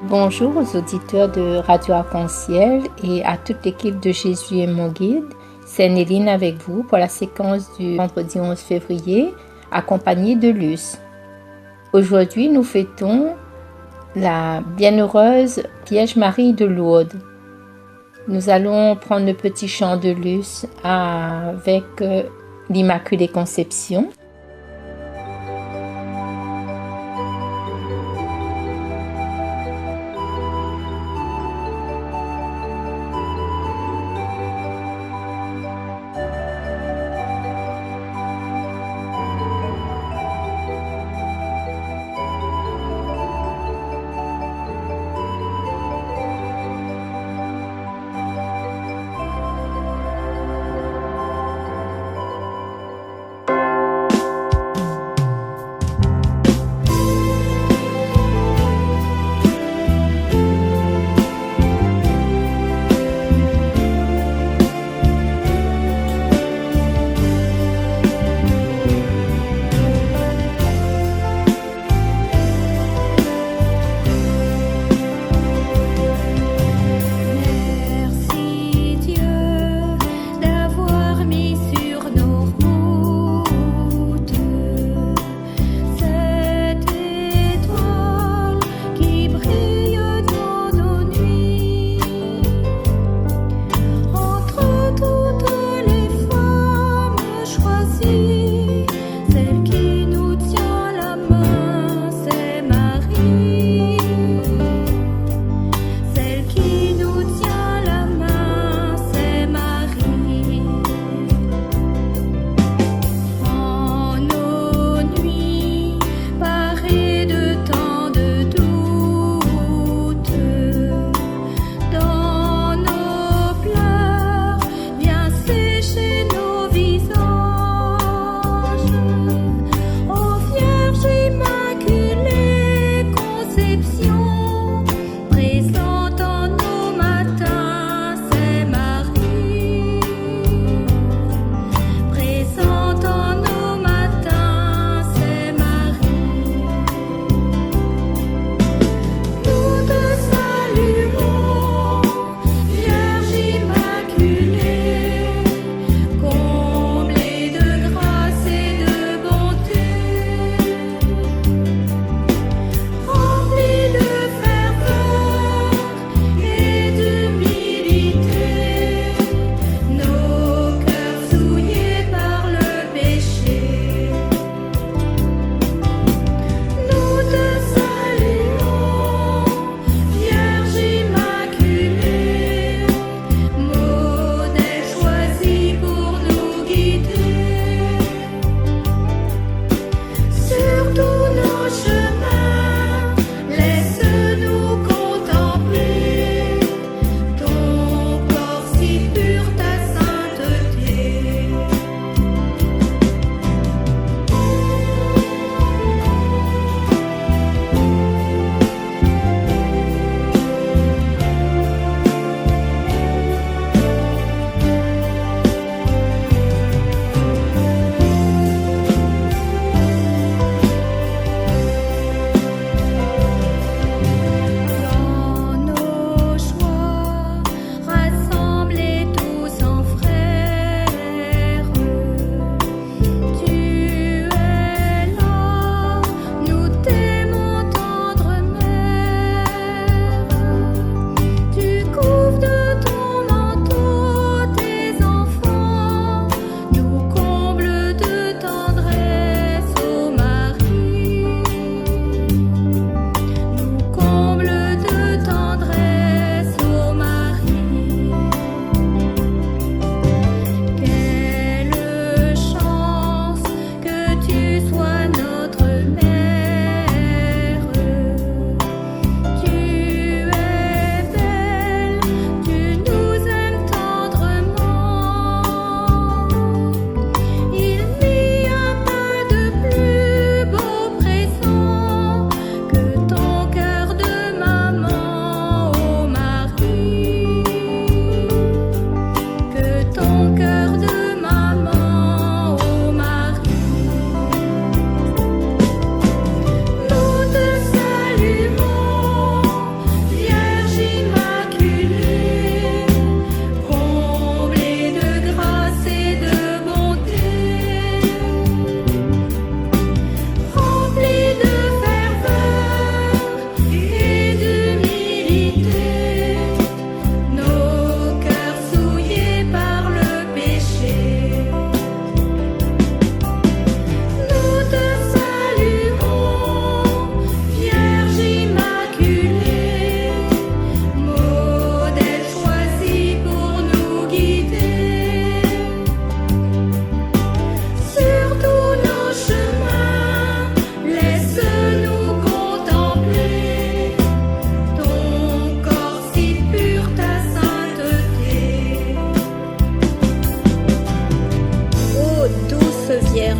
Bonjour aux auditeurs de Radio Arc-en-Ciel et à toute l'équipe de Jésus est mon guide. C'est Néline avec vous pour la séquence du vendredi 11 février, accompagnée de Luce. Aujourd'hui, nous fêtons la bienheureuse Vierge Marie de Lourdes. Nous allons prendre le petit chant de Luce avec l'Immaculée Conception.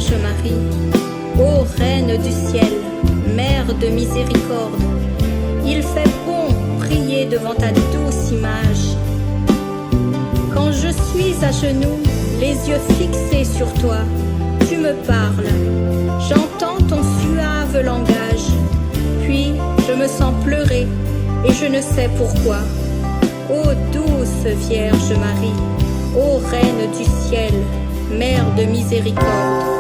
Vierge Marie, ô Reine du ciel, Mère de miséricorde, il fait bon prier devant ta douce image. Quand je suis à genoux, les yeux fixés sur toi, tu me parles, j'entends ton suave langage, puis je me sens pleurer et je ne sais pourquoi. Ô douce Vierge Marie, ô Reine du ciel, Mère de miséricorde.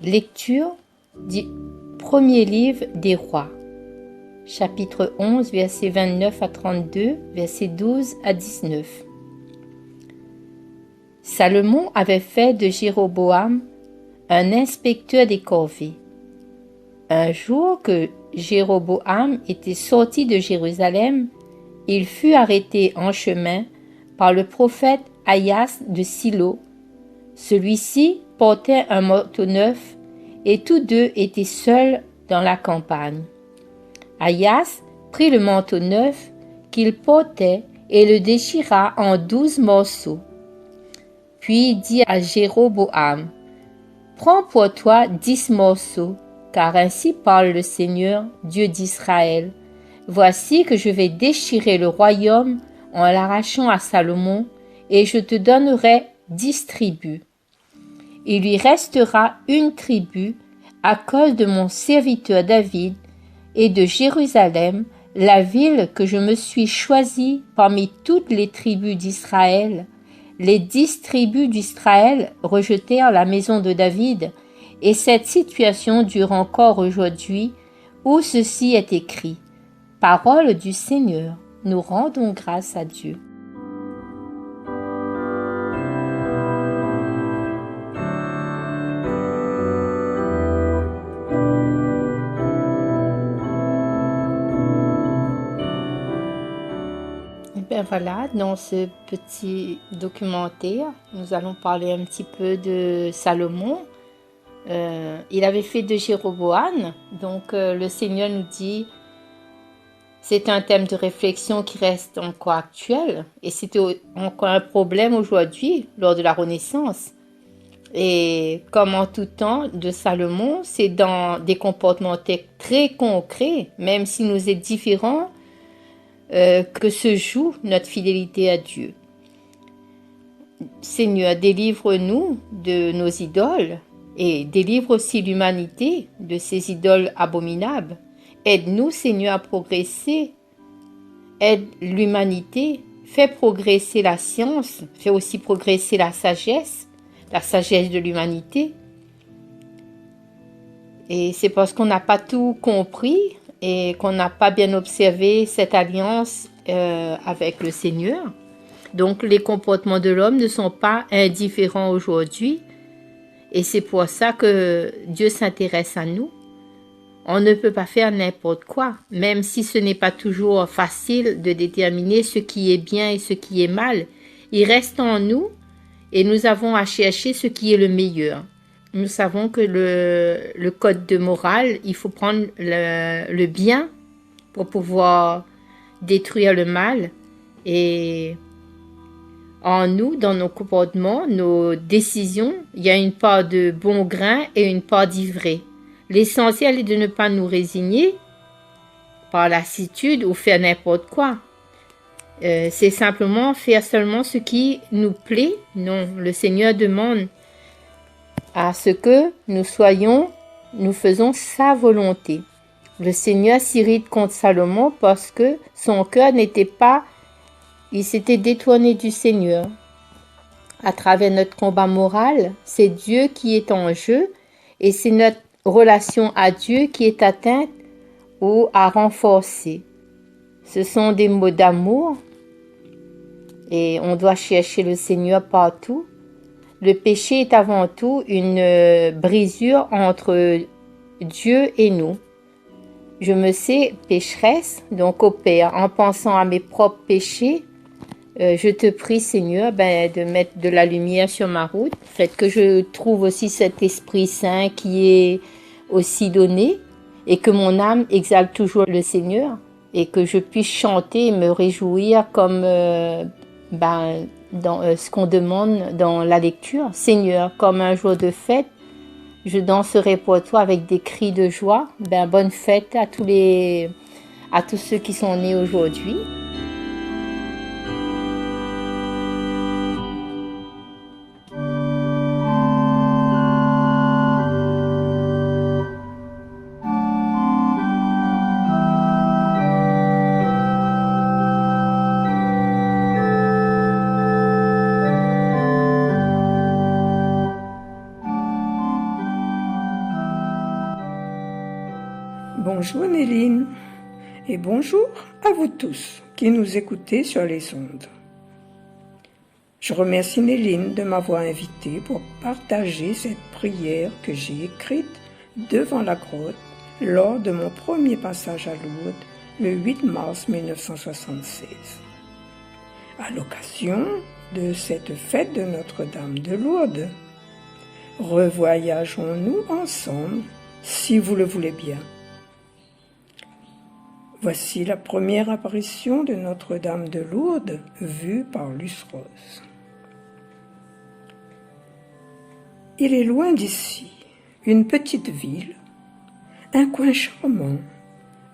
Lecture du premier livre des rois, chapitre 11, versets 29 à 32, versets 12 à 19. Salomon avait fait de Jéroboam un inspecteur des corvées. Un jour que Jéroboam était sorti de Jérusalem, il fut arrêté en chemin par le prophète Ahias de Silo. Celui-ci portait un manteau neuf et tous deux étaient seuls dans la campagne. Ahias prit le manteau neuf qu'il portait et le déchira en 12 morceaux. Puis dit à Jéroboam, « Prends pour toi 10 morceaux, car ainsi parle le Seigneur, Dieu d'Israël. Voici que je vais déchirer le royaume en l'arrachant à Salomon, et je te donnerai 10 tribus. Il lui restera une tribu à cause de mon serviteur David et de Jérusalem, la ville que je me suis choisie parmi toutes les tribus d'Israël. Les 10 tribus d'Israël rejetèrent la maison de David, et cette situation dure encore aujourd'hui, où ceci est écrit. Parole du Seigneur, nous rendons grâce à Dieu. Voilà, dans ce petit documentaire, nous allons parler un petit peu de Salomon. Il avait fait de Jéroboam, donc le Seigneur nous dit, c'est un thème de réflexion qui reste encore actuel et c'était encore un problème aujourd'hui lors de la Renaissance. Et comme en tout temps de Salomon, c'est dans des comportements très concrets, même si nous est différents, que se joue notre fidélité à Dieu. Seigneur, délivre-nous de nos idoles et délivre aussi l'humanité de ces idoles abominables. Aide-nous, Seigneur, à progresser. Aide l'humanité. Fais progresser la science. Fais aussi progresser la sagesse de l'humanité. Et c'est parce qu'on n'a pas tout compris et qu'on n'a pas bien observé cette alliance avec le Seigneur. Donc les comportements de l'homme ne sont pas indifférents aujourd'hui et c'est pour ça que Dieu s'intéresse à nous. On ne peut pas faire n'importe quoi, même si ce n'est pas toujours facile de déterminer ce qui est bien et ce qui est mal. Il reste en nous et nous avons à chercher ce qui est le meilleur. Nous savons que le code de morale, il faut prendre le bien pour pouvoir détruire le mal. Et en nous, dans nos comportements, nos décisions, il y a une part de bon grain et une part d'ivré. L'essentiel est de ne pas nous résigner par lassitude ou faire n'importe quoi. c'est simplement faire seulement ce qui nous plaît. Non, le Seigneur demande à ce que nous faisons sa volonté. Le Seigneur s'irrite contre Salomon parce que son cœur il s'était détourné du Seigneur. À travers notre combat moral, c'est Dieu qui est en jeu et c'est notre relation à Dieu qui est atteinte ou à renforcer. Ce sont des mots d'amour et on doit chercher le Seigneur partout. Le péché est avant tout une brisure entre Dieu et nous. Je me sais pécheresse, donc au Père, en pensant à mes propres péchés, je te prie Seigneur de mettre de la lumière sur ma route. Faites que je trouve aussi cet Esprit Saint qui est aussi donné et que mon âme exalte toujours le Seigneur et que je puisse chanter et me réjouir comme dans ce qu'on demande dans la lecture. Seigneur, comme un jour de fête, je danserai pour toi avec des cris de joie. Bonne fête à tous ceux qui sont nés aujourd'hui. Bonjour Néline et bonjour à vous tous qui nous écoutez sur les ondes. Je remercie Néline de m'avoir invitée pour partager cette prière que j'ai écrite devant la grotte lors de mon premier passage à Lourdes le 8 mars 1976. À l'occasion de cette fête de Notre-Dame de Lourdes, revoyageons-nous ensemble si vous le voulez bien. Voici la première apparition de Notre-Dame de Lourdes vue par Luce Rose. Il est loin d'ici, une petite ville, un coin charmant,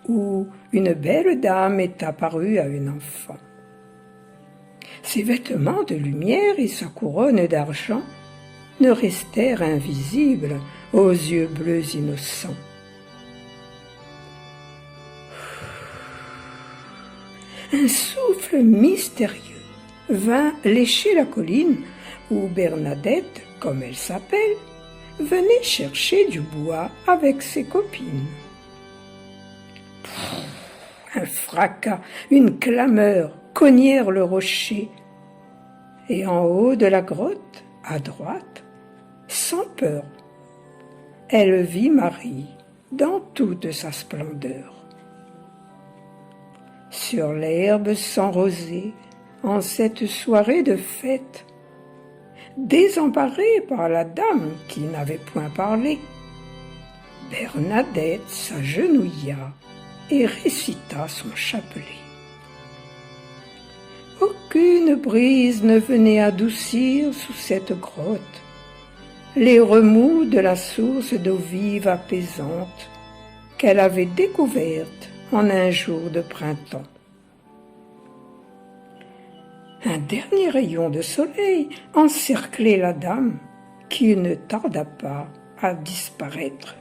où une belle dame est apparue à une enfant. Ses vêtements de lumière et sa couronne d'argent ne restèrent invisibles aux yeux bleus innocents. Un souffle mystérieux vint lécher la colline où Bernadette, comme elle s'appelle, venait chercher du bois avec ses copines. Un fracas, une clameur cognèrent le rocher, et en haut de la grotte, à droite, sans peur, elle vit Marie dans toute sa splendeur. Sur l'herbe sans rosée, en cette soirée de fête, désemparée par la dame qui n'avait point parlé, Bernadette s'agenouilla et récita son chapelet. Aucune brise ne venait adoucir sous cette grotte les remous de la source d'eau vive apaisante qu'elle avait découverte en un jour de printemps. Un dernier rayon de soleil encerclait la dame qui ne tarda pas à disparaître,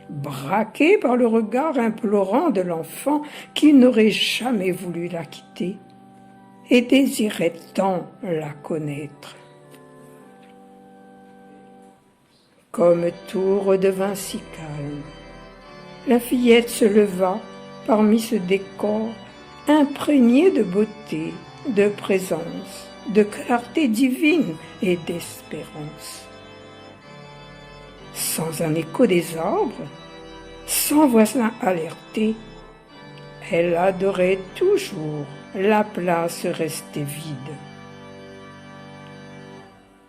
braquée par le regard implorant de l'enfant qui n'aurait jamais voulu la quitter et désirait tant la connaître. Comme tout redevint si calme, la fillette se leva parmi ce décor imprégné de beauté, de présence, de clarté divine et d'espérance. Sans un écho des arbres, sans voisin alerté, elle adorait toujours la place restée vide.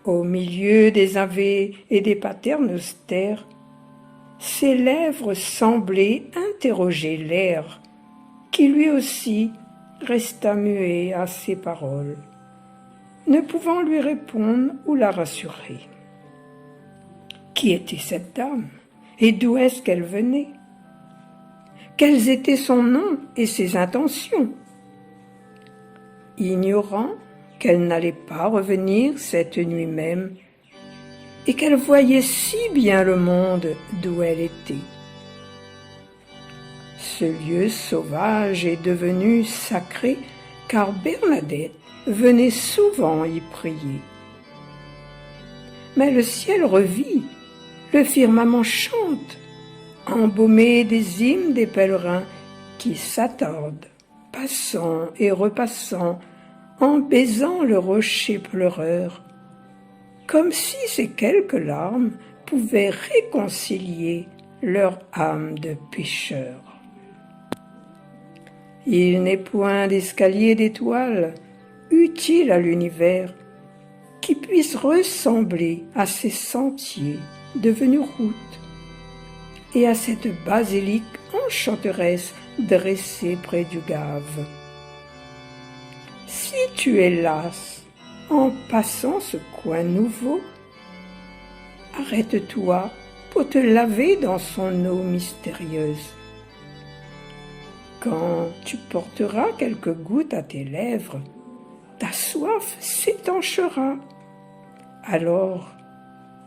Au milieu des Ave et des paternosters, ses lèvres semblaient interroger l'air, qui lui aussi resta muet à ses paroles, ne pouvant lui répondre ou la rassurer. Qui était cette dame et d'où est-ce qu'elle venait? Quels étaient son nom et ses intentions? ignorant qu'elle n'allait pas revenir cette nuit même et qu'elle voyait si bien le monde d'où elle était. Ce lieu sauvage est devenu sacré car Bernadette venait souvent y prier. Mais le ciel revit, le firmament chante, embaumé des hymnes des pèlerins qui s'attardent, passant et repassant, en baisant le rocher pleureur, comme si ces quelques larmes pouvaient réconcilier leur âme de pécheur. Il n'est point d'escalier d'étoiles utile à l'univers qui puisse ressembler à ces sentiers devenus routes et à cette basilique enchanteresse dressée près du Gave. Si tu es lasse en passant ce coin nouveau, arrête-toi pour te laver dans son eau mystérieuse. Quand tu porteras quelques gouttes à tes lèvres, ta soif s'étanchera. Alors,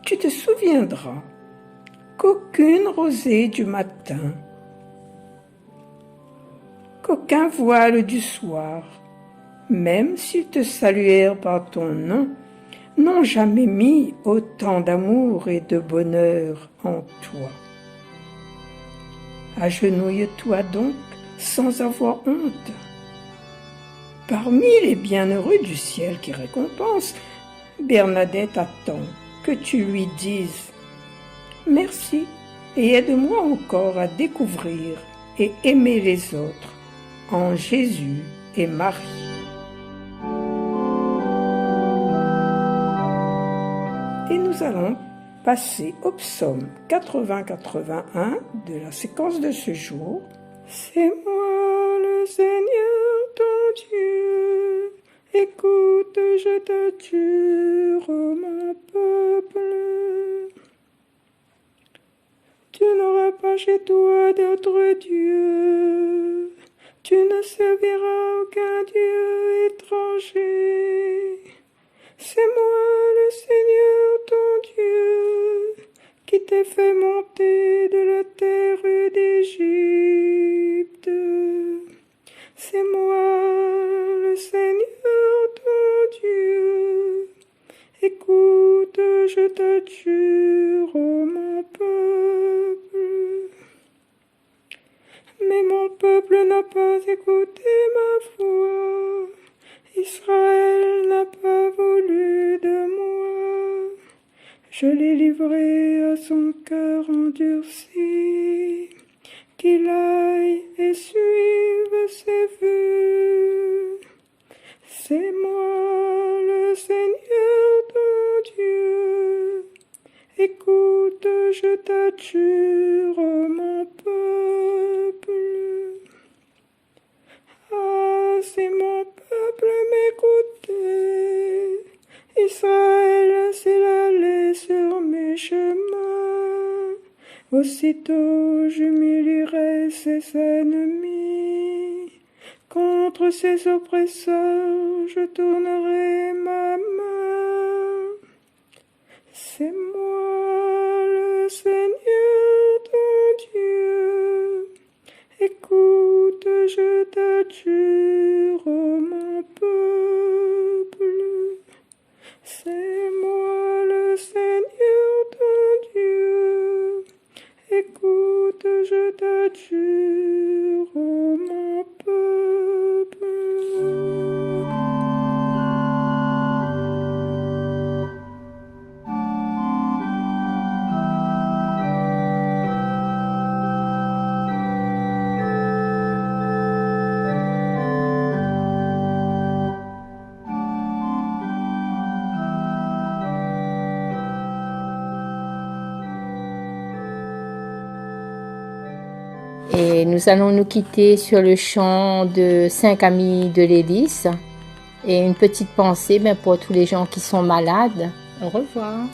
tu te souviendras qu'aucune rosée du matin, qu'aucun voile du soir, même s'ils te saluèrent par ton nom, n'ont jamais mis autant d'amour et de bonheur en toi. Agenouille-toi donc sans avoir honte. Parmi les bienheureux du ciel qui récompensent, Bernadette attend que tu lui dises « Merci et aide-moi encore à découvrir et aimer les autres en Jésus et Marie. » Et nous allons passer au psaume 80-81 de la séquence de ce jour. C'est moi le Seigneur ton Dieu, écoute, je t'adjure, mon peuple. Tu n'auras pas chez toi d'autre Dieu, tu ne serviras aucun Dieu étranger. C'est moi le Seigneur ton Dieu, qui t'ai fait monter de la terre d'Égypte. C'est moi le Seigneur ton Dieu. Écoute, je t'adjure, mon peuple. Mais mon peuple n'a pas écouté ma voix. Israël n'a pas voulu de moi. Je l'ai livré à son cœur endurci, qu'il aille et suive ses vues. C'est moi le Seigneur ton Dieu. Écoute, je t'adjure, mon peuple. Ah, si mon peuple m'écoutait, Israël s'il allait sur mes chemins, aussitôt j'humilierai ses ennemis, contre ses oppresseurs je tournerai ma main. C'est moi le Seigneur ton Dieu, écoute, je t'adjure, mon peuple. C'est moi le Seigneur ton Dieu, écoute, je t'adjure, mon peuple. Et nous allons nous quitter sur le chant de 5 amis de l'hélice et une petite pensée pour tous les gens qui sont malades. Au revoir.